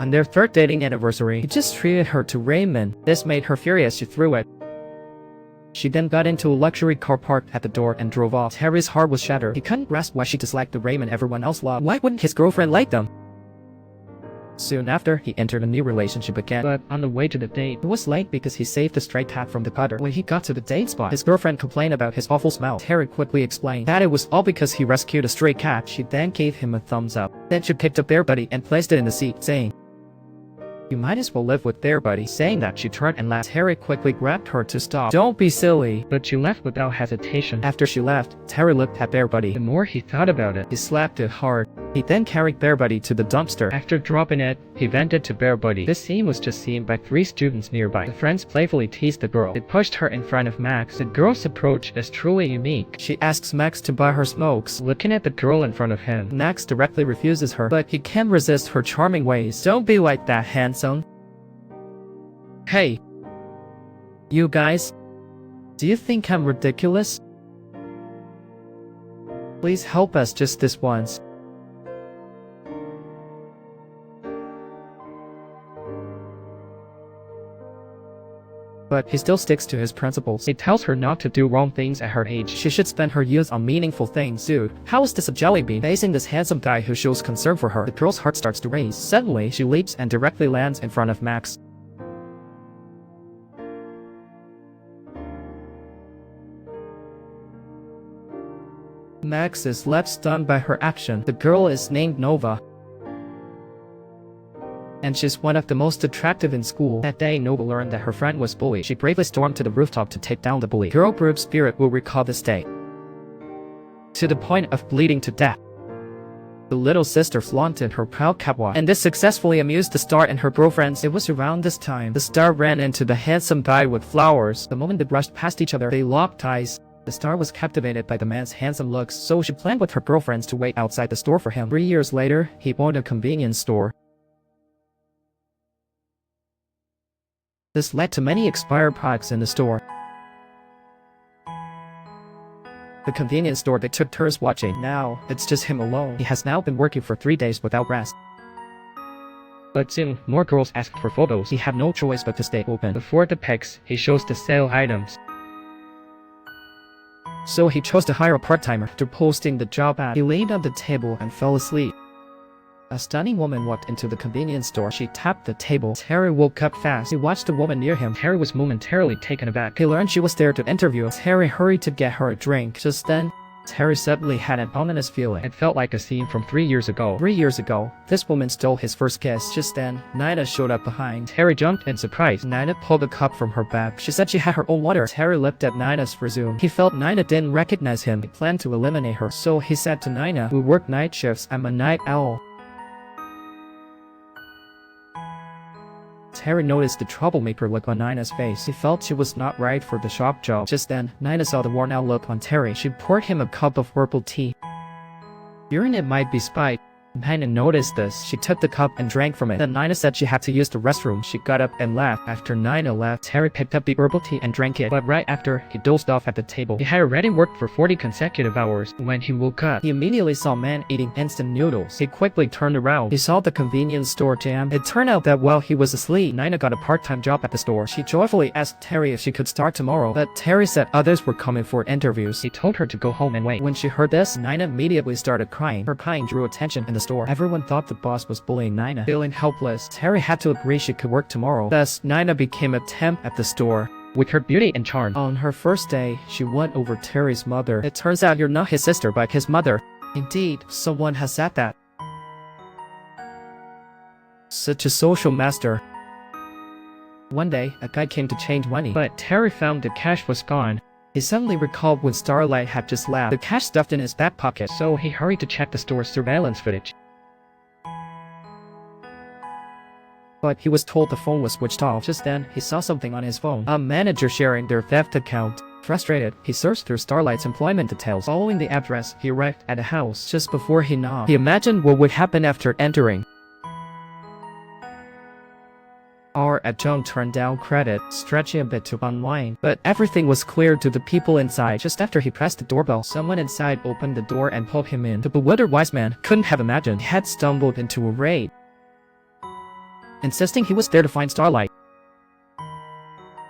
On their third dating anniversary, he just treated her to ramen. This made her furious. She threw it. She then got into a luxury car parked at the door and drove off. Terry's heart was shattered. He couldn't grasp why she disliked the ramen everyone else loved. Why wouldn't his girlfriend like them? Soon after, he entered a new relationship again, but on the way to the date, it was late because he saved the stray cat from the gutter. When he got to the date spot, his girlfriend complained about his awful smell. Terry quickly explained that it was all because he rescued a stray cat. She then gave him a thumbs up. Then she picked up their buddy and placed it in the seat, saying, "You might as well live with their buddy." Saying that, she turned and laughed. Terry quickly grabbed her to stop. "Don't be silly." But she left without hesitation. After she left, Terry looked at Bear Buddy. The more he thought about it, he slapped it hard. He then carried Bear Buddy to the dumpster. After dropping it, he vented to Bear Buddy. This scene was just seen by 3 students nearby. The friends playfully teased the girl. They pushed her in front of Max. The girl's approach is truly unique. She asks Max to buy her smokes. Looking at the girl in front of him, Max directly refuses her, but he can't resist her charming ways. "Don't be like that, handsome." "Hey, you guys, do you think I'm ridiculous? Please help us just this once." But he still sticks to his principles. He tells her not to do wrong things at her age. She should spend her youth on meaningful things. Dude, how is this a jelly bean? Facing this handsome guy who shows concern for her, the girl's heart starts to race. Suddenly, she leaps and directly lands in front of Max. Max is left stunned by her action. The girl is named Nova, and she's one of the most attractive in school. That day, Nova learned that her friend was bullied. She bravely stormed to the rooftop to take down the bully. Girl group spirit will recall this day, to the point of bleeding to death. The little sister flaunted her proud catwalk, and this successfully amused the star and her girlfriends. It was around this time the star ran into the handsome guy with flowers. The moment they brushed past each other, they locked eyes. The star was captivated by the man's handsome looks, so she planned with her girlfriends to wait outside the store for him. 3 years later, he owned a convenience store. This led to many expired products in the store. The convenience store, they took turns watching. Now, it's just him alone. He has now been working for 3 days without rest. But soon, more girls asked for photos. He had no choice but to stay open. Before the pics, he shows the sale items. So he chose to hire a part-timer. After posting the job ad, he laid on the table and fell asleep. A stunning woman walked into the convenience store. She tapped the table. Terry woke up fast. He watched the woman near him. Terry was momentarily taken aback. He learned she was there to interview. Terry hurried to get her a drink. Just then, Terry suddenly had an ominous feeling. It felt like a scene from 3 years ago. 3 years ago, this woman stole his first kiss. Just then, Nina showed up behind. Terry jumped in surprise. Nina pulled a cup from her bag. She said she had her own water. Terry looked at Nina's resume. He felt Nina didn't recognize him. He planned to eliminate her. So he said to Nina, "We work night shifts. I'm a night owl." Terry noticed the troublemaker look on Nina's face. He felt she was not right for the shop job. Just then, Nina saw the worn-out look on Terry. She poured him a cup of herbal tea. Fearing it might be spite, Nina noticed this. She took the cup and drank from it. Then Nina said she had to use the restroom. She got up and left. After Nina left, Terry picked up the herbal tea and drank it. But right after, he dozed off at the table. He had already worked for 40 consecutive hours. When he woke up, he immediately saw a man eating instant noodles. He quickly turned around. He saw the convenience store jam. It turned out that while he was asleep, Nina got a part-time job at the store. She joyfully asked Terry if she could start tomorrow, but Terry said others were coming for interviews. He told her to go home and wait. When she heard this, Nina immediately started crying. Her crying drew attention in the store. Everyone thought the boss was bullying Nina. Feeling helpless, Terry had to agree she could work tomorrow. Thus, Nina became a temp at the store. With her beauty and charm, on her first day, she won over Terry's mother. It turns out you're not his sister, but his mother. Indeed, someone has said that. Such a social master. One day, a guy came to change money, but Terry found the cash was gone. He suddenly recalled when Starlight had just left. The cash stuffed in his back pocket, so he hurried to check the store's surveillance footage. But he was told the phone was switched off. Just then, he saw something on his phone. A manager sharing their theft account. Frustrated, he searched through Starlight's employment details. Following the address, he arrived at a house. Just before he knocked, he imagined what would happen after entering. Our adjunct turned down credit, stretching a bit to unwind. But everything was clear to the people inside. Just after he pressed the doorbell, someone inside opened the door and pulled him in. The bewildered wise man couldn't have imagined he had stumbled into a raid. insisting he was there to find Starlight,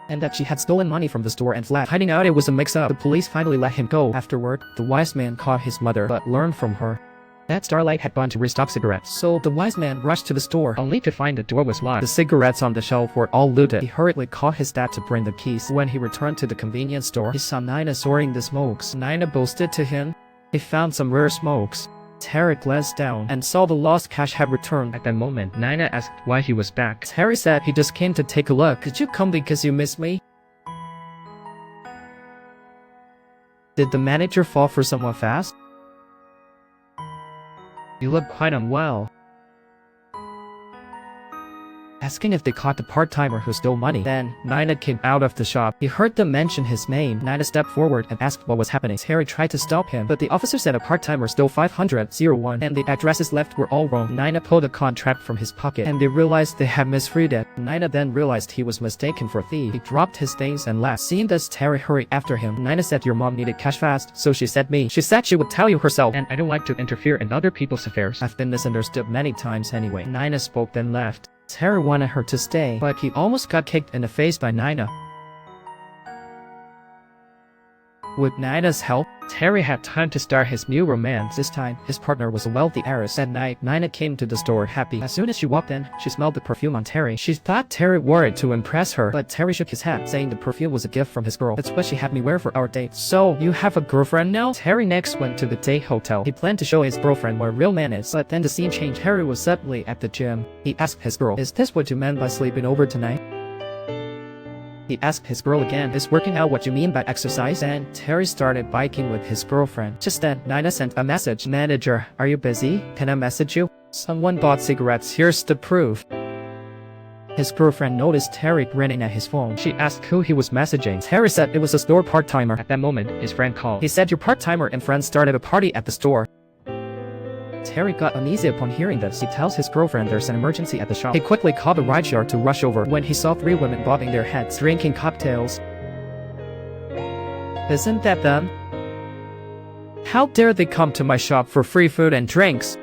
and that she had stolen money from the store and fled. Hiding out, it was a mix-up. The police finally let him go. Afterward, the wise man caught his mother, but learned from her that Starlight had gone to restock cigarettes. So the wise man rushed to the store, only to find the door was locked. The cigarettes on the shelf were all looted. He hurriedly called his dad to bring the keys. When he returned to the convenience store, he saw Nina sorting the smokes. Nina boasted to him he found some rare smokes. Terry glanced down and saw the lost cash had returned. At that moment, Nina asked why he was back. Terry said he just came to take a look. Did you come because you miss me? Did the manager fall for someone fast? You look quite unwell. Asking if they caught the part-timer who stole money. Then, Nina came out of the shop. He heard them mention his name. Nina stepped forward and asked what was happening. Terry tried to stop him, but the officer said a part-timer stole 500-01 and the addresses left were all wrong. Nina pulled a contract from his pocket and they realized they had misread it. Nina then realized he was mistaken for a thief. He dropped his things and left. Seeing this, Terry hurried after him. Nina said your mom needed cash fast, so she said me. She said she would tell you herself, and I don't like to interfere in other people's affairs. I've been misunderstood many times anyway. Nina spoke then left. Terry wanted her to stay, but he almost got kicked in the face by Nina. With Nina's help, Terry had time to start his new romance. This time, his partner was a wealthy heiress. At night, Nina came to the store happy. As soon as she walked in, she smelled the perfume on Terry. She thought Terry wore it to impress her, but Terry shook his head, saying the perfume was a gift from his girl. That's what she had me wear for our date. So, you have a girlfriend now? Terry next went to the date hotel. He planned to show his girlfriend what a real man is, but then the scene changed. Terry was suddenly at the gym. He asked his girl, is this what you meant by sleeping over tonight? He asked his girl again, is working out what you mean by exercise? And Terry started biking with his girlfriend. Just then, Nina sent a message. Manager, are you busy? Can I message you? Someone bought cigarettes, here's the proof. His girlfriend noticed Terry grinning at his phone. She asked who he was messaging. Terry said it was a store part-timer. At that moment, his friend called. He said your part-timer and friend started a party at the store. Terry got uneasy upon hearing this. He tells his girlfriend there's an emergency at the shop. He quickly called a rideshare to rush over when he saw three women bobbing their heads, drinking cocktails. Isn't that them? How dare they come to my shop for free food and drinks?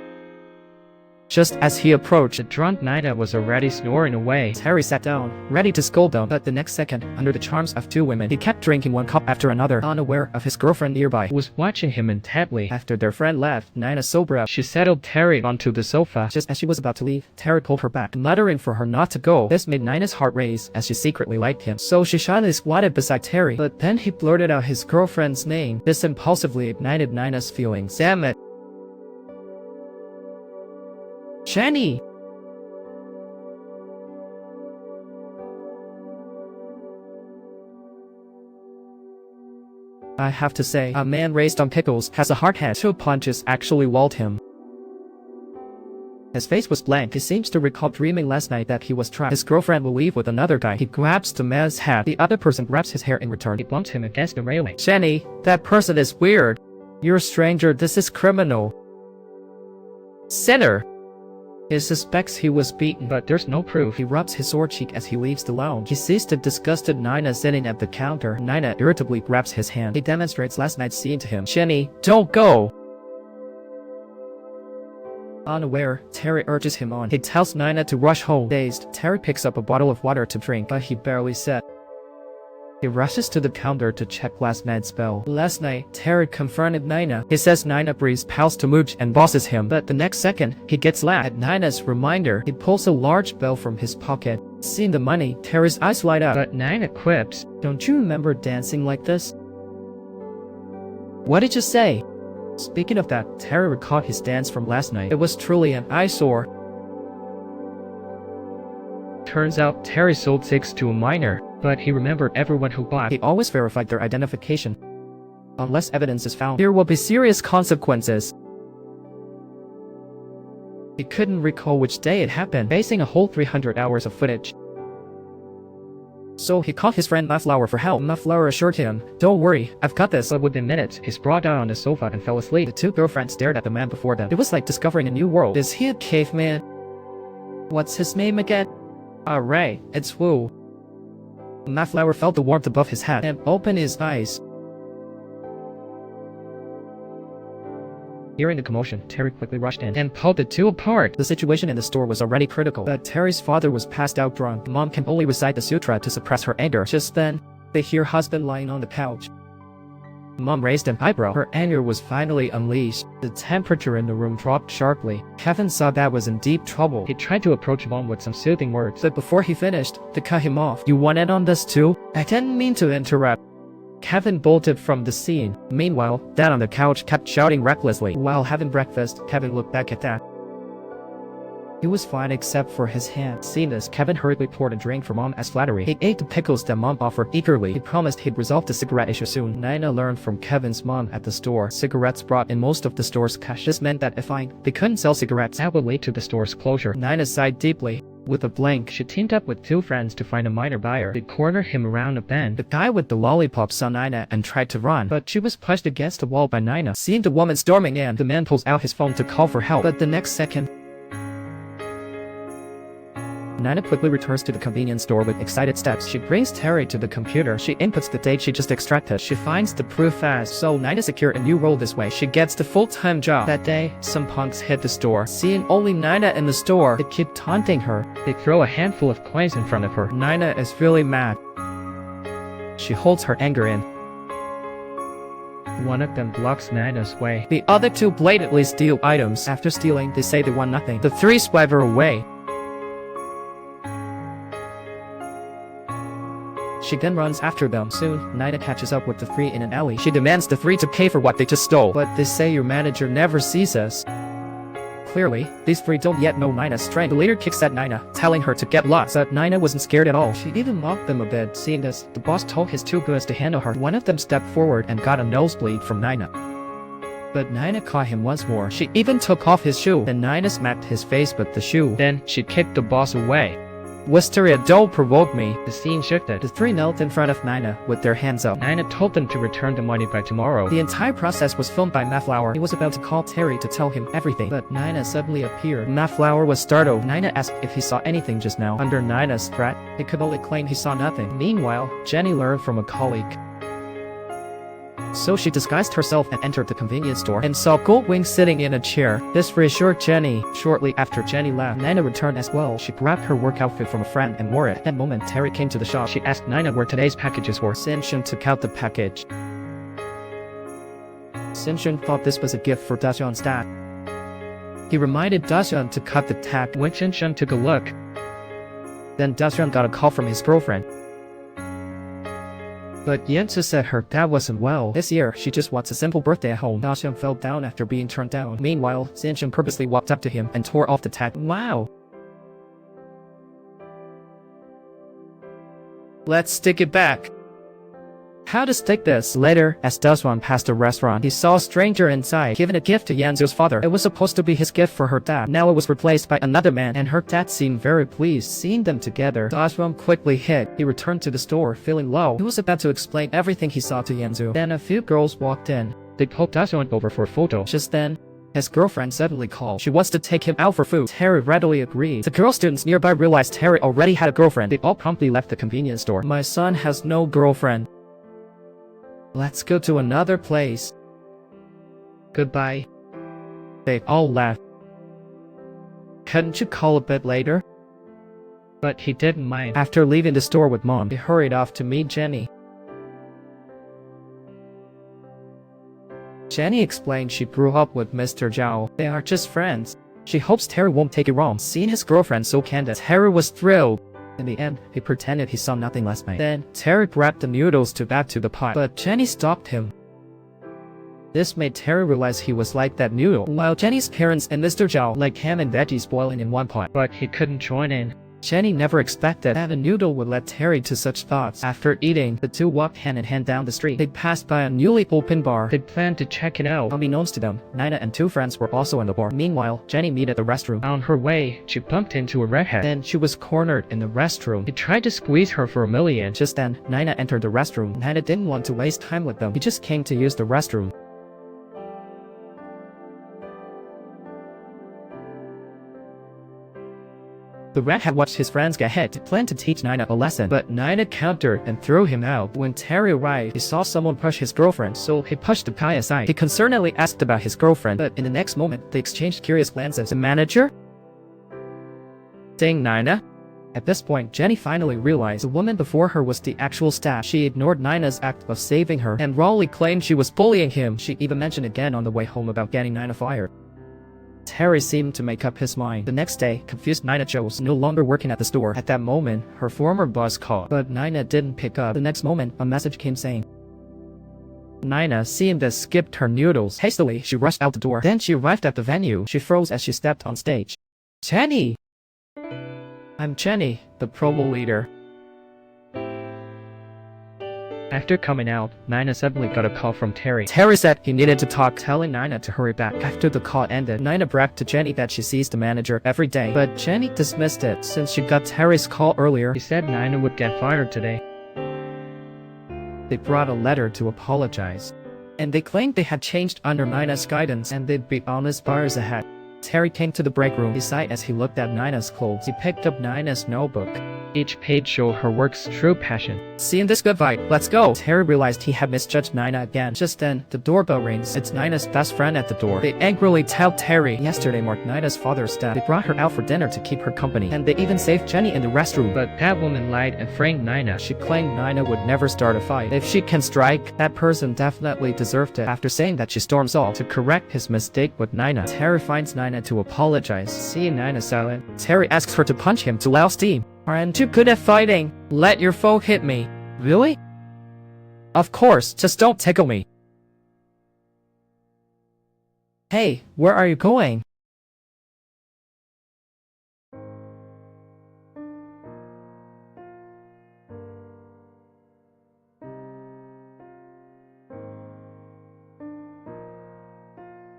Just as he approached, the drunk Nina was already snoring away. Terry sat down, ready to scold them, but the next second, under the charms of two women, he kept drinking one cup after another, unaware of his girlfriend nearby, who was watching him intently. After their friend left, Nina sobered up. She settled Terry onto the sofa. Just as she was about to leave, Terry pulled her back, muttering for her not to go. This made Nina's heart race, as she secretly liked him. So she shyly squatted beside Terry, but then he blurted out his girlfriend's name. This impulsively ignited Nina's feelings. Damn it. Jenny! I have to say, a man raised on pickles has a hard head. 2 punches actually walled him. His face was blank. He seems to recall dreaming last night that he was trapped. His girlfriend will leave with another guy. He grabs the man's head. The other person grabs his hair in return. He bumped him against the railing. Jenny, that person is weird. You're a stranger. This is criminal. Sinner! He suspects he was beaten, but there's no proof. He rubs his sore cheek as he leaves the lounge. He sees the disgusted Nina sitting at the counter. Nina irritably grabs his hand. He demonstrates last night's scene to him. Jenny, don't go! Unaware, Terry urges him on. He tells Nina to rush home. Dazed, Terry picks up a bottle of water to drink, but he barely said. He rushes to the counter to check last night's bill. Last night, Terry confronted Nina. He says Nina breathes pals to mooch and bosses him, but the next second, he gets laughed at Nina's reminder. He pulls a large bill from his pocket. Seeing the money, Terry's eyes light up. But Nina quips, don't you remember dancing like this? What did you say? Speaking of that, Terry recalled his dance from last night. It was truly an eyesore. Turns out Terry sold cigs to a minor, but he remembered everyone who bought. He always verified their identification. Unless evidence is found, there will be serious consequences. He couldn't recall which day it happened, facing a whole 300 hours of footage. So he called his friend Mufflower for help. Mufflower assured him, don't worry, I've got this. But within minutes, he's brought down on the sofa and fell asleep. The two girlfriends stared at the man before them. It was like discovering a new world. Is he a caveman? What's his name again? Alright, it's Wu. Mufflower felt the warmth above his head and opened his eyes. Hearing the commotion, Terry quickly rushed in and pulled the two apart. The situation in the store was already critical, but Terry's father was passed out drunk. Mom can only recite the sutra to suppress her anger. Just then, they hear husband lying on the couch. Mom raised an eyebrow. Her anger was finally unleashed. The temperature in the room dropped sharply. Kevin saw that was in deep trouble. He tried to approach Mom with some soothing words, but before he finished, they cut him off. "You want in on this too?" "I didn't mean to interrupt." Kevin bolted from the scene. Meanwhile, Dad on the couch kept shouting recklessly. While having breakfast, Kevin looked back at Dad. He was fine except for his hand. Seeing this, Kevin hurriedly poured a drink for Mom as flattery. He ate the pickles that Mom offered eagerly. He promised he'd resolve the cigarette issue soon. Nina learned from Kevin's mom at the store. Cigarettes brought in most of the store's cash. This meant that if they couldn't sell cigarettes, that would lead to the store's closure. Nina sighed deeply. With a blank, she teamed up with two friends to find a minor buyer. They cornered him around a bend. The guy with the lollipop saw Nina and tried to run, but she was pushed against the wall by Nina. Seeing the woman storming in, the man pulls out his phone to call for help, but the next second, Nina quickly returns to the convenience store with excited steps. She brings Terry to the computer. She inputs the date she just extracted. She finds the proof fast, so Nina secured a new role this way. She gets the full-time job. That day, some punks hit the store. Seeing only Nina in the store, they keep taunting her. They throw a handful of coins in front of her. Nina is really mad. She holds her anger in. One of them blocks Nina's way. The other two blatantly steal items. After stealing, they say they want nothing. The three swagger away. She then runs after them. Soon, Nina catches up with the three in an alley. She demands the three to pay for what they just stole. But they say your manager never sees us. Clearly, these three don't yet know Nina's strength. The leader kicks at Nina, telling her to get lost. But Nina wasn't scared at all. She even mocked them a bit. Seeing this, the boss told his two goods to handle her. One of them stepped forward and got a nosebleed from Nina. But Nina caught him once more. She even took off his shoe. Then Nina smacked his face with the shoe. Then she kicked the boss away. "Wisteria, don't provoke me." The scene shifted. The three knelt in front of Nina with their hands up. Nina told them to return the money by tomorrow. The entire process was filmed by Mayflower. He was about to call Terry to tell him everything, but Nina suddenly appeared. Mayflower was startled. Nina asked if he saw anything just now. Under Nina's threat, he could only claim he saw nothing. Meanwhile, Jenny learned from a colleague. So she disguised herself and entered the convenience store and saw Goldwing sitting in a chair. This reassured Jenny. Shortly after Jenny left, Nina returned as well. She grabbed her work outfit from a friend and wore it. At that moment, Terry came to the shop. She asked Nina where today's packages were. Sinshun took out the package. Sinshun thought this was a gift for Dahyun's dad. He reminded Dahyun to cut the tag. When Sinshun took a look, then Dahyun got a call from his girlfriend. But Yensu said her dad wasn't well. This year, she just wants a simple birthday at home. Dahyun fell down after being turned down. Meanwhile, Sinshun purposely walked up to him and tore off the tag. Wow! Let's stick it back. How to stick this? Later, as Dahyun passed a restaurant, he saw a stranger inside, giving a gift to Yanzu's father. It was supposed to be his gift for her dad. Now it was replaced by another man, and her dad seemed very pleased. Seeing them together, Dahyun quickly hid. He returned to the store, feeling low. He was about to explain everything he saw to Yanzu. Then a few girls walked in. They pulled Dahyun over for a photo. Just then, his girlfriend suddenly called. She wants to take him out for food. Terry readily agreed. The girl students nearby realized Terry already had a girlfriend. They all promptly left the convenience store. My son has no girlfriend. Let's go to another place. Goodbye. They all left. Couldn't you call a bit later? But he didn't mind. After leaving the store with Mom, he hurried off to meet Jenny. Jenny explained she grew up with Mr. Zhao. They are just friends. She hopes Terry won't take it wrong. Seeing his girlfriend so candid, Terry was thrilled. In the end, he pretended he saw nothing last night. Then, Terry grabbed the noodles to back to the pot, but Jenny stopped him. This made Terry realize he was like that noodle, while Jenny's parents and Mr. Zhao like ham and veggies boiling in one pot. But he couldn't join in. Jenny never expected that a noodle would lead Terry to such thoughts. After eating, the two walked hand in hand down the street. They passed by a newly opened bar. They planned to check it out. Unbeknownst to them, Nina and two friends were also in the bar. Meanwhile, Jenny met at the restroom. On her way, she bumped into a redhead. Then she was cornered in the restroom. He tried to squeeze her for $1 million. Just then, Nina entered the restroom. Nina didn't want to waste time with them. He just came to use the restroom. The rat had watched his friends get hit, planned to teach Nina a lesson, but Nina countered and threw him out. When Terry arrived, he saw someone push his girlfriend, so he pushed the pie aside. He concernedly asked about his girlfriend, but in the next moment, they exchanged curious glances. The manager? Saying Nina? At this point, Jenny finally realized the woman before her was the actual staff. She ignored Nina's act of saving her and wrongly claimed she was bullying him. She even mentioned again on the way home about getting Nina fired. Terry seemed to make up his mind. The next day, confused Nina chose no longer working at the store. At that moment, her former boss called, but Nina didn't pick up. The next moment, a message came saying, Nina seemed to skip her noodles. Hastily, she rushed out the door. Then she arrived at the venue. She froze as she stepped on stage. Jenny! I'm Jenny, the promo leader. After coming out, Nina suddenly got a call from Terry. Terry said he needed to talk, telling Nina to hurry back. After the call ended, Nina bragged to Jenny that she sees the manager every day, but Jenny dismissed it since she got Terry's call earlier. He said Nina would get fired today. They brought a letter to apologize, and they claimed they had changed under Nina's guidance and they'd be honest buyers ahead. Terry came to the break room. He sighed as he looked at Nina's clothes. He picked up Nina's notebook. Each page showed her work's true passion. Seeing this good vibe, let's go! Terry realized he had misjudged Nina again. Just then, the doorbell rings. It's Nina's best friend at the door. They angrily tell Terry yesterday marked Nina's father's death. They brought her out for dinner to keep her company, and they even saved Jenny in the restroom. But that woman lied and framed Nina. She claimed Nina would never start a fight. If she can strike, that person definitely deserved it. After saying that, she storms off to correct his mistake with Nina. Terry finds Nina to apologize. Seeing Nina silent, Terry asks her to punch him to allow steam. Aren't too good at fighting. Let your foe hit me. Really? Of course, just don't tickle me. Hey, where are you going?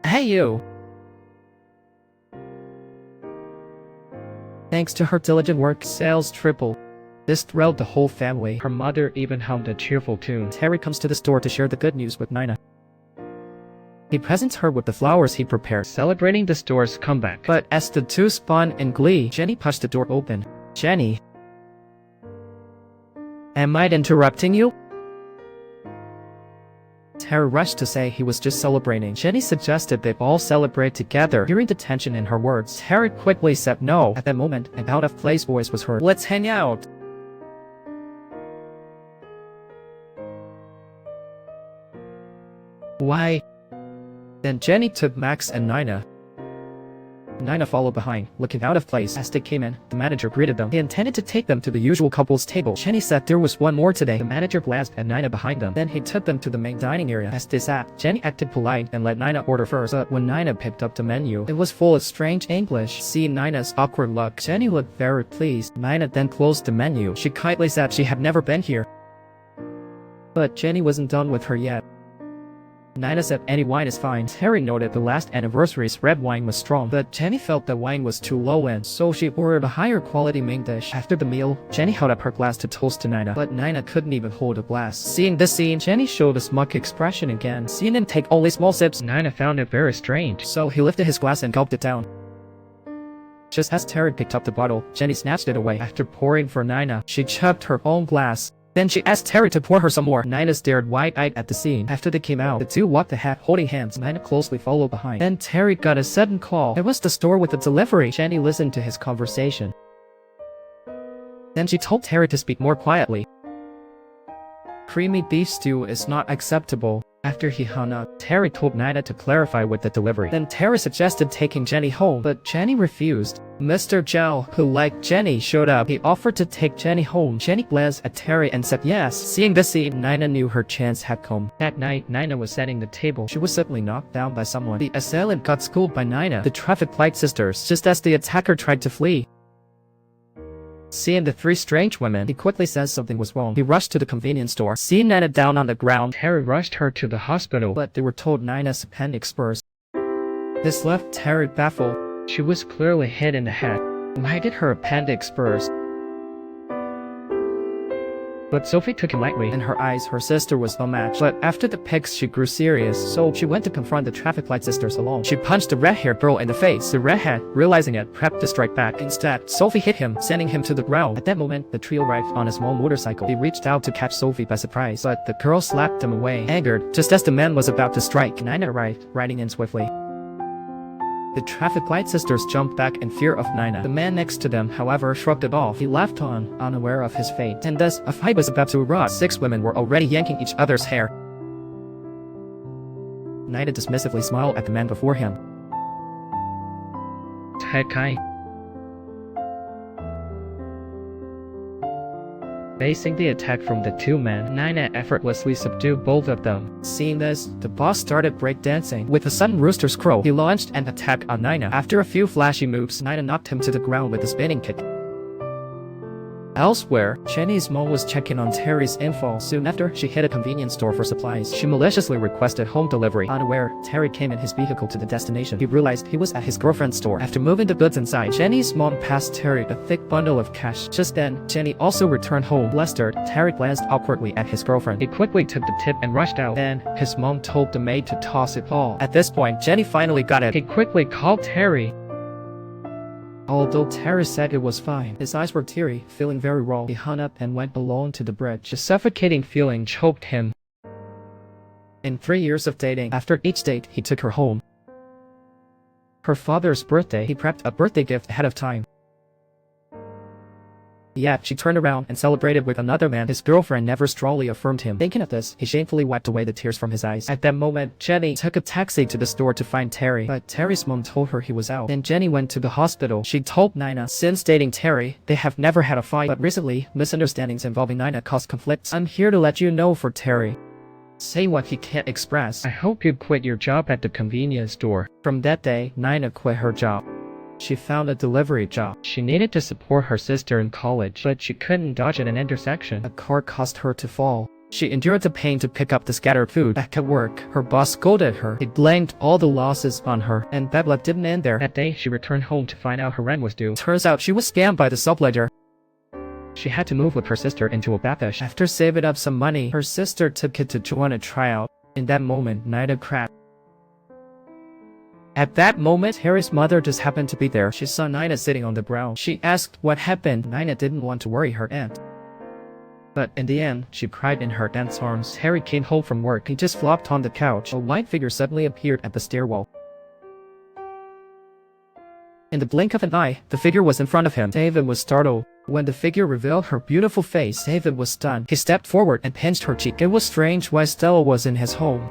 Hey you! Thanks to her diligent work, sales tripled. This thrilled the whole family. Her mother even hummed a cheerful tune. Terry comes to the store to share the good news with Nina. He presents her with the flowers he prepared, celebrating the store's comeback. But as the two spun in glee, Jenny pushed the door open. Jenny? Am I interrupting you? Terry rushed to say he was just celebrating. Jenny suggested they all celebrate together. Hearing the tension in her words, Terry quickly said no. At that moment, an out-of-place voice was heard. Let's hang out. Why? Then Jenny took Max and Nina. Nina followed behind, looking out of place. As they came in, the manager greeted them. He intended to take them to the usual couple's table. Jenny said there was one more today. The manager glanced at Nina behind them. Then he took them to the main dining area. As they sat, Jenny acted polite and let Nina order first. But when Nina picked up the menu, it was full of strange English. Seeing Nina's awkward look, Jenny looked very pleased. Nina then closed the menu. She kindly said she had never been here. But Jenny wasn't done with her yet. Nina said any wine is fine. Terry noted the last anniversary's red wine was strong, but Jenny felt the wine was too low end, so she ordered a higher quality main dish. After the meal, Jenny held up her glass to toast to Nina, but Nina couldn't even hold a glass. Seeing this scene, Jenny showed a smug expression again. Seeing him take only small sips, Nina found it very strange, so he lifted his glass and gulped it down. Just as Terry picked up the bottle, Jenny snatched it away. After pouring for Nina, she chugged her own glass. Then she asked Terry to pour her some more. Nina stared wide-eyed at the scene. After they came out, the two walked ahead, holding hands. Nina closely followed behind. Then Terry got a sudden call. It was the store with the delivery. Jenny listened to his conversation. Then she told Terry to speak more quietly. Creamy beef stew is not acceptable. After he hung up, Terry told Nina to clarify with the delivery. Then Terry suggested taking Jenny home, but Jenny refused. Mr. Zhao, who liked Jenny, showed up. He offered to take Jenny home. Jenny glanced at Terry and said yes. Seeing this scene, Nina knew her chance had come. That night, Nina was setting the table. She was suddenly knocked down by someone. The assailant got schooled by Nina, the traffic light sisters, just as the attacker tried to flee. Seeing the three strange women, he quickly said something was wrong. He rushed to the convenience store. Seeing Nina down on the ground, Terry rushed her to the hospital, but they were told Nina's appendix burst. This left Terry baffled. She was clearly hit in the head. Why did her appendix burst? But Sophie took him lightly. In her eyes, her sister was unmatched. But after the pics, she grew serious, so she went to confront the traffic light sisters alone. She punched the red-haired girl in the face. The redhead, realizing it, prepped to strike back. Instead, Sophie hit him, sending him to the ground. At that moment, the trio arrived on a small motorcycle. He reached out to catch Sophie by surprise, but the girl slapped him away. Angered, just as the man was about to strike, Nina arrived, riding in swiftly. The traffic light sisters jumped back in fear of Nina. The man next to them, however, shrugged it off. He laughed on, unaware of his fate. And thus, a fight was about to erupt. 6 women were already yanking each other's hair. Nina dismissively smiled at the man before him. Kai. Facing the attack from the 2 men, Nina effortlessly subdued both of them. Seeing this, the boss started breakdancing. With a sudden rooster's crow, he launched an attack on Nina. After a few flashy moves, Nina knocked him to the ground with a spinning kick. Elsewhere, Jenny's mom was checking on Terry's info. Soon after, she hit a convenience store for supplies. She maliciously requested home delivery. Unaware, Terry came in his vehicle to the destination. He realized he was at his girlfriend's store. After moving the goods inside, Jenny's mom passed Terry a thick bundle of cash. Just then, Jenny also returned home. Flustered, Terry glanced awkwardly at his girlfriend. He quickly took the tip and rushed out. Then, his mom told the maid to toss it all. At this point, Jenny finally got it. He quickly called Terry. Although Terry said it was fine, his eyes were teary, feeling very raw. He hung up and went alone to the bridge. A suffocating feeling choked him. In 3 years of dating, after each date, he took her home. Her father's birthday, he prepped a birthday gift ahead of time. Yet, she turned around and celebrated with another man. His girlfriend never strongly affirmed him. Thinking of this, he shamefully wiped away the tears from his eyes. At that moment, Jenny took a taxi to the store to find Terry, but Terry's mom told her he was out. Then Jenny went to the hospital. She told Nina, since dating Terry, they have never had a fight, but recently, misunderstandings involving Nina caused conflicts. I'm here to let you know for Terry. Say what he can't express. I hope you quit your job at the convenience store. From that day, Nina quit her job. She found a delivery job. She needed to support her sister in college, but she couldn't dodge at an intersection. A car caused her to fall. She endured the pain to pick up the scattered food. Back at work, her boss scolded her. He blamed all the losses on her, and bad luck didn't end there. That day, she returned home to find out her rent was due. Turns out she was scammed by the subledger. She had to move with her sister into a Baptist. After saving up some money, her sister took it to join a tryout. In that moment, Nina cracked. At that moment, Harry's mother just happened to be there. She saw Nina sitting on the ground. She asked what happened. Nina didn't want to worry her aunt. But in the end, she cried in her aunt's arms. Harry came home from work. He just flopped on the couch. A white figure suddenly appeared at the stairwell. In the blink of an eye, the figure was in front of him. David was startled. When the figure revealed her beautiful face, David was stunned. He stepped forward and pinched her cheek. It was strange why Stella was in his home.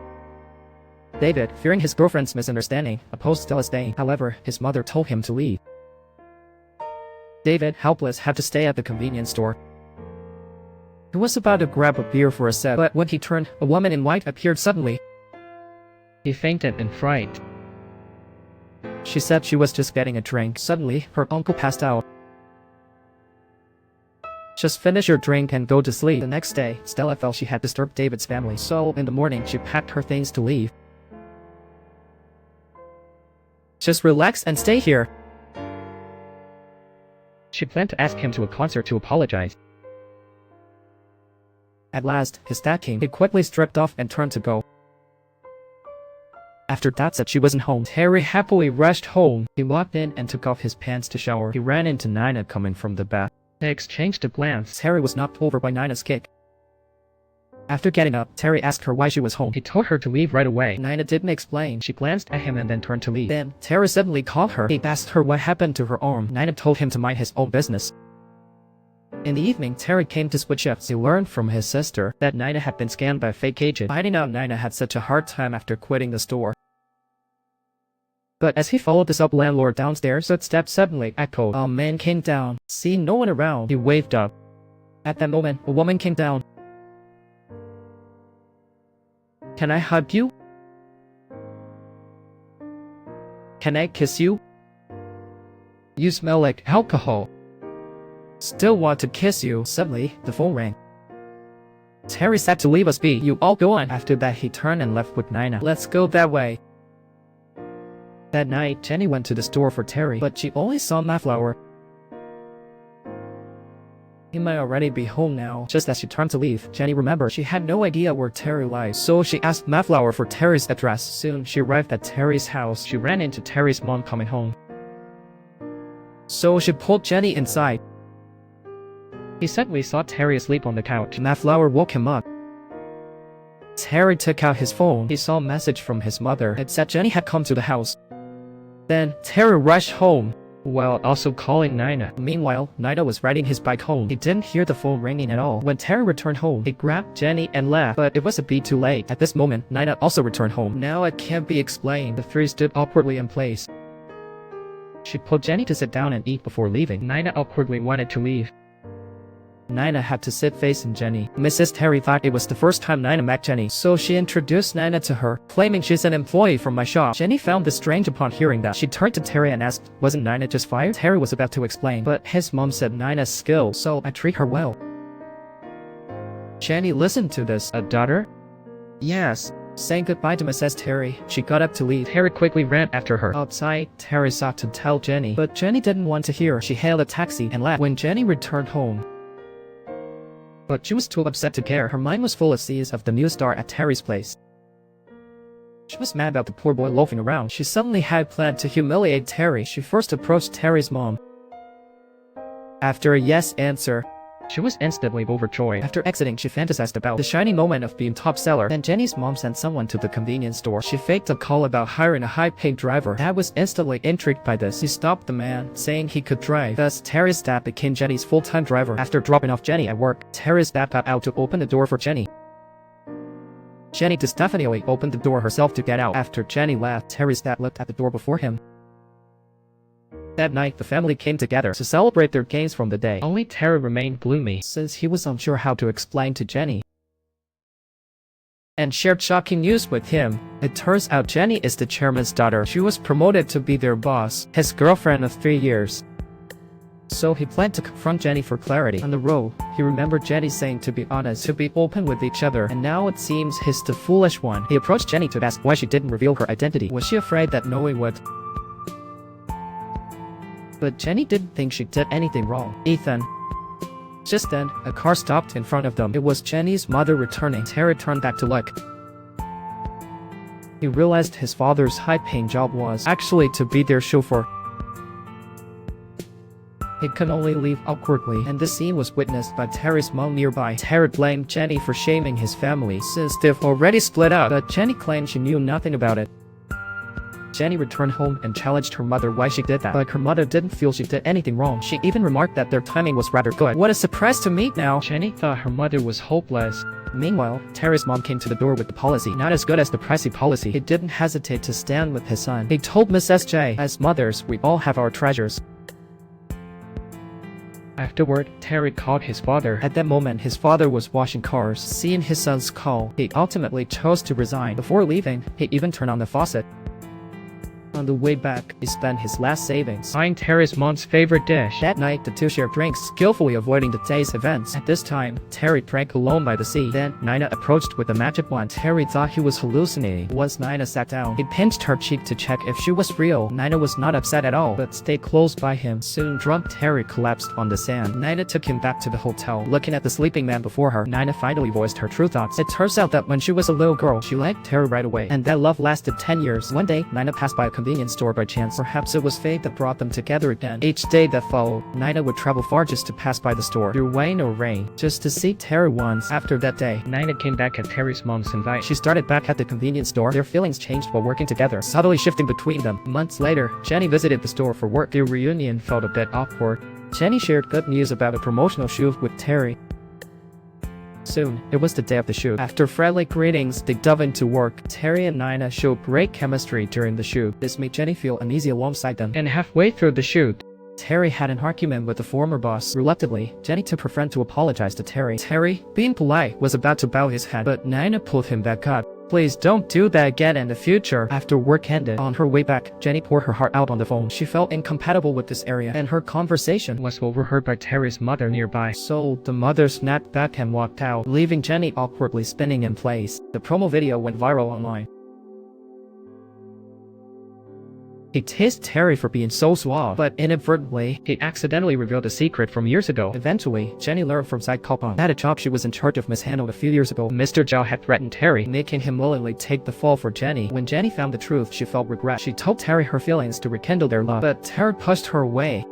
David, fearing his girlfriend's misunderstanding, opposed Stella's staying. However, his mother told him to leave. David, helpless, had to stay at the convenience store. He was about to grab a beer for a sip, but when he turned, a woman in white appeared suddenly. He fainted in fright. She said she was just getting a drink. Suddenly, her uncle passed out. Just finish your drink and go to sleep. The next day, Stella felt she had disturbed David's family, so in the morning, she packed her things to leave. Just relax and stay here. She planned to ask him to a concert to apologize. At last, his dad came. He quickly stripped off and turned to go. After Dad said she wasn't home, Harry happily rushed home. He walked in and took off his pants to shower. He ran into Nina coming from the bath. They exchanged a glance. Harry was knocked over by Nina's kick. After getting up, Terry asked her why she was home. He told her to leave right away. Nina didn't explain. She glanced at him and then turned to leave. Then, Terry suddenly called her. He asked her what happened to her arm. Nina told him to mind his own business. In the evening, Terry came to switch shifts. He learned from his sister that Nina had been scammed by a fake agent. Finding out Nina had such a hard time after quitting the store. But as he followed the sub-landlord downstairs, footsteps suddenly echoed. A man came down. Seeing no one around, he waved up. At that moment, a woman came down. Can I hug you? Can I kiss you? You smell like alcohol. Still want to kiss you. Suddenly, the phone rang. Terry said to leave us be. You all go on. After that, he turned and left with Nina. Let's go that way. That night, Jenny went to the store for Terry, but she only saw Mayflower. He might already be home now. Just as she turned to leave, Jenny remembered she had no idea where Terry lies, so she asked Mayflower for Terry's address. Soon, she arrived at Terry's house. She ran into Terry's mom coming home, so she pulled Jenny inside. He said we saw Terry asleep on the couch. Mayflower woke him up. Terry took out his phone. He saw a message from his mother. It said Jenny had come to the house. Then, Terry rushed home, while also calling Nina. Meanwhile, Nina was riding his bike home. He didn't hear the phone ringing at all. When Terry returned home, he grabbed Jenny and left, but it was a bit too late. At this moment, Nina also returned home. Now it can't be explained. The three stood awkwardly in place. She pulled Jenny to sit down and eat before leaving. Nina awkwardly wanted to leave. Nina had to sit facing Jenny. Mrs. Terry thought it was the first time Nina met Jenny, so she introduced Nina to her, claiming she's an employee from my shop. Jenny found this strange upon hearing that. She turned to Terry and asked, wasn't Nina just fired? Terry was about to explain, but his mom said Nina's skilled, so I treat her well. Jenny listened to this. A daughter? Yes. Saying goodbye to Mrs. Terry, she got up to leave. Terry quickly ran after her. Outside, Terry sought to tell Jenny, but Jenny didn't want to hear. She hailed a taxi and left. When Jenny returned home, but she was too upset to care. Her mind was full of scenes of the new star at Terry's place. She was mad about the poor boy loafing around. She suddenly had planned to humiliate Terry. She first approached Terry's mom. After a yes answer, she was instantly overjoyed. After exiting, she fantasized about the shiny moment of being top seller. Then Jenny's mom sent someone to the convenience store. She faked a call about hiring a high-paid driver. Dad was instantly intrigued by this. He stopped the man, saying he could drive. Thus, Terry's dad became Jenny's full-time driver. After dropping off Jenny at work, Terry's dad got out to open the door for Jenny. Jenny definitely opened the door herself to get out. After Jenny left, Terry's dad looked at the door before him. That night, the family came together to celebrate their gains from the day. Only Terry remained gloomy, since he was unsure how to explain to Jenny, and shared shocking news with him. It turns out Jenny is the chairman's daughter. She was promoted to be their boss, his girlfriend of 3 years. So he planned to confront Jenny for clarity. On the road, he remembered Jenny saying to be honest, to be open with each other, and now it seems he's the foolish one. He approached Jenny to ask why she didn't reveal her identity. Was she afraid that no one would? But Jenny didn't think she did anything wrong. Ethan. Just then, a car stopped in front of them. It was Jenny's mother returning. Terry turned back to look. He realized his father's high-paying job was actually to be their chauffeur. He could only leave awkwardly, and this scene was witnessed by Terry's mom nearby. Terry blamed Jenny for shaming his family since they've already split up, but Jenny claimed she knew nothing about it. Jenny returned home and challenged her mother why she did that, but her mother didn't feel she did anything wrong. She even remarked that their timing was rather good. What a surprise to meet now! Jenny thought her mother was hopeless. Meanwhile, Terry's mom came to the door with the policy. Not as good as the pricey policy. He didn't hesitate to stand with his son. He told Mrs. J, as mothers, we all have our treasures. Afterward, Terry called his father. At that moment, his father was washing cars. Seeing his son's call, he ultimately chose to resign. Before leaving, he even turned on the faucet. On the way back, he spent his last savings buying Terry's mom's favorite dish. That night, the two shared drinks, skillfully avoiding the day's events. At this time, Terry drank alone by the sea. Then, Nina approached with a magic wand. Terry thought he was hallucinating. Once Nina sat down, he pinched her cheek to check if she was real. Nina was not upset at all, but stayed close by him. Soon, drunk Terry collapsed on the sand. Nina took him back to the hotel. Looking at the sleeping man before her, Nina finally voiced her true thoughts. It turns out that when she was a little girl, she liked Terry right away, and that love lasted 10 years. One day, Nina passed by a convenience store by chance. Perhaps it was fate that brought them together again. Each day that followed, Nina would travel far just to pass by the store, through rain or rain, just to see Terry once. After that day, Nina came back at Terry's mom's invite. She started back at the convenience store. Their feelings changed while working together, subtly shifting between them. Months later, Jenny visited the store for work. Their reunion felt a bit awkward. Jenny shared good news about a promotional shoot with Terry. Soon, it was the day of the shoot. After friendly greetings, they dove into work. Terry and Nina showed great chemistry during the shoot. This made Jenny feel uneasy alongside them. And halfway through the shoot, Terry had an argument with the former boss. Reluctantly, Jenny took her friend to apologize to Terry. Terry, being polite, was about to bow his head, but Nina pulled him back up. Please don't do that again in the future. After work ended, on her way back, Jenny poured her heart out on the phone. She felt incompatible with this area, and her conversation was overheard by Terry's mother nearby. So, the mother snapped back and walked out, leaving Jenny awkwardly spinning in place. The promo video went viral online. He teased Terry for being so suave, but inadvertently, he accidentally revealed a secret from years ago. Eventually, Jenny learned from Side Coupon that a job she was in charge of mishandled a few years ago. Mr. Zhao had threatened Terry, making him willingly take the fall for Jenny. When Jenny found the truth, she felt regret. She told Terry her feelings to rekindle their love, but Terry pushed her away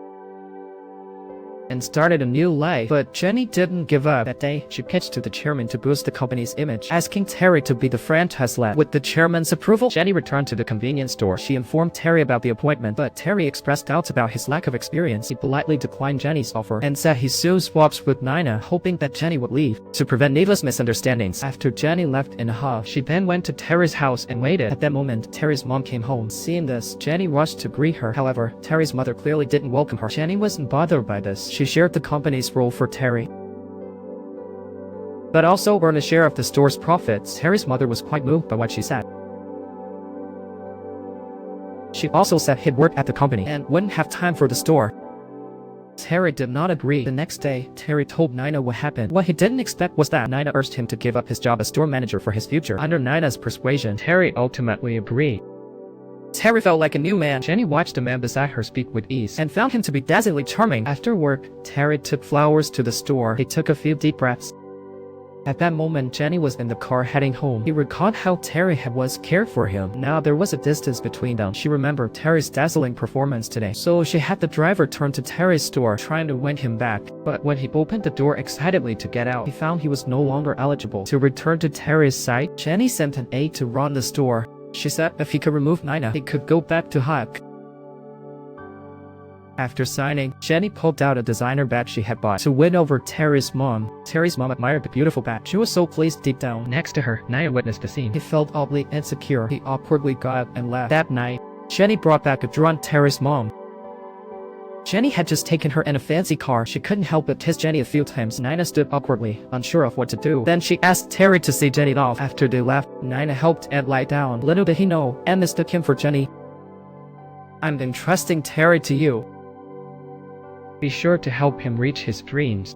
and started a new life. But Jenny didn't give up. That day, she pitched to the chairman to boost the company's image, asking Terry to be the franchise lead. With the chairman's approval, Jenny returned to the convenience store. She informed Terry about the appointment, but Terry expressed doubts about his lack of experience. He politely declined Jenny's offer and said he soon swaps with Nina, hoping that Jenny would leave to prevent needless misunderstandings. After Jenny left in a huff, she then went to Terry's house and waited. At that moment, Terry's mom came home. Seeing this, Jenny rushed to greet her. However, Terry's mother clearly didn't welcome her. Jenny wasn't bothered by this. She shared the company's role for Terry, but also earned a share of the store's profits. Terry's mother was quite moved by what she said. She also said he'd work at the company and wouldn't have time for the store. Terry did not agree. The next day, Terry told Nina what happened. What he didn't expect was that Nina urged him to give up his job as store manager for his future. Under Nina's persuasion, Terry ultimately agreed. Terry felt like a new man. Jenny watched the man beside her speak with ease and found him to be dazzlingly charming. After work, Terry took flowers to the store. He took a few deep breaths. At that moment, Jenny was in the car heading home. He recalled how Terry had once cared for him. Now there was a distance between them. She remembered Terry's dazzling performance today, so she had the driver turn to Terry's store, trying to win him back. But when he opened the door excitedly to get out, he found he was no longer eligible to return to Terry's site. Jenny sent an aide to run the store. She said if he could remove Nina, he could go back to Huck. After signing, Jenny pulled out a designer bag she had bought to win over Terry's mom. Terry's mom admired the beautiful bag. She was so pleased deep down. Next to her, Nina witnessed the scene. He felt oddly insecure. He awkwardly got up and left. That night, Jenny brought back a drunk Terry's mom. Jenny had just taken her in a fancy car. She couldn't help but kiss Jenny a few times. Nina stood awkwardly, unsure of what to do. Then she asked Terry to see Jenny off. After they left, Nina helped Ed lie down. Little did he know, Ed mistook him for Jenny. "I'm entrusting Terry to you. Be sure to help him reach his dreams."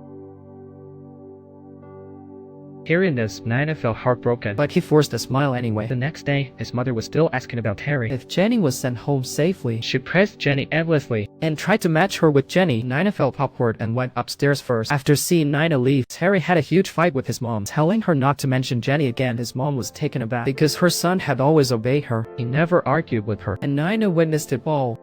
Hearing this, Nina felt heartbroken, but he forced a smile anyway. The next day, his mother was still asking about Terry. If Jenny was sent home safely, she pressed Jenny endlessly and tried to match her with Jenny. Nina felt awkward and went upstairs first. After seeing Nina leave, Terry had a huge fight with his mom, telling her not to mention Jenny again. His mom was taken aback because her son had always obeyed her. He never argued with her, and Nina witnessed it all.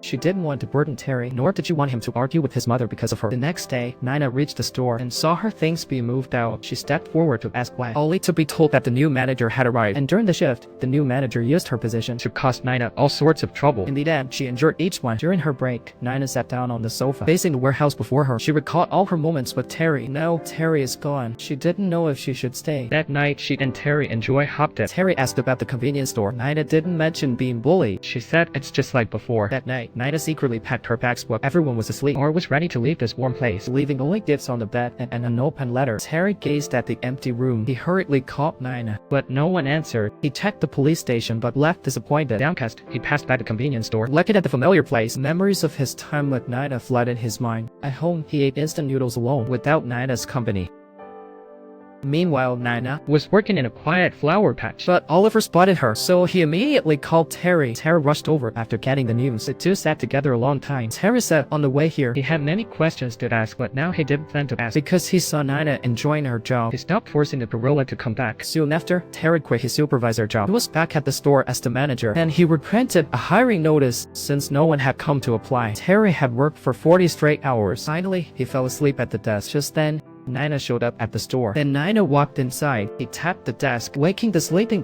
She didn't want to burden Terry, nor did she want him to argue with his mother because of her. The next day, Nina reached the store and saw her things being moved out. She stepped forward to ask why, only to be told that the new manager had arrived. And during the shift, the new manager used her position to cause Nina all sorts of trouble. In the end, she endured each one. During her break, Nina sat down on the sofa, facing the warehouse before her. She recalled all her moments with Terry. Now Terry is gone. She didn't know if she should stay. That night, she and Terry enjoyed Hopdip. Terry asked about the convenience store. Nina didn't mention being bullied. She said it's just like before. That night, Nina secretly packed her bags while everyone was asleep or was ready to leave this warm place, leaving only gifts on the bed and an unopened letter. Terry gazed at the empty room. He hurriedly called Nina, but no one answered. He checked the police station but left disappointed. Downcast, he passed by the convenience store, looking at the familiar place. Memories of his time with Nina flooded his mind. At home, he ate instant noodles alone without Nina's company. Meanwhile, Nina was working in a quiet flower patch, but Oliver spotted her, so he immediately called Terry. Terry rushed over after getting the news. The two sat together a long time. Terry said on the way here, he had many questions to ask, but now he didn't plan to ask because he saw Nina enjoying her job. He stopped forcing the gorilla to come back. Soon after, Terry quit his supervisor job. He was back at the store as the manager, and he reprinted a hiring notice since no one had come to apply. Terry had worked for 40 straight hours. Finally, he fell asleep at the desk. Just then, Nina showed up at the store. Then Nina walked inside. He tapped the desk, waking the sleeping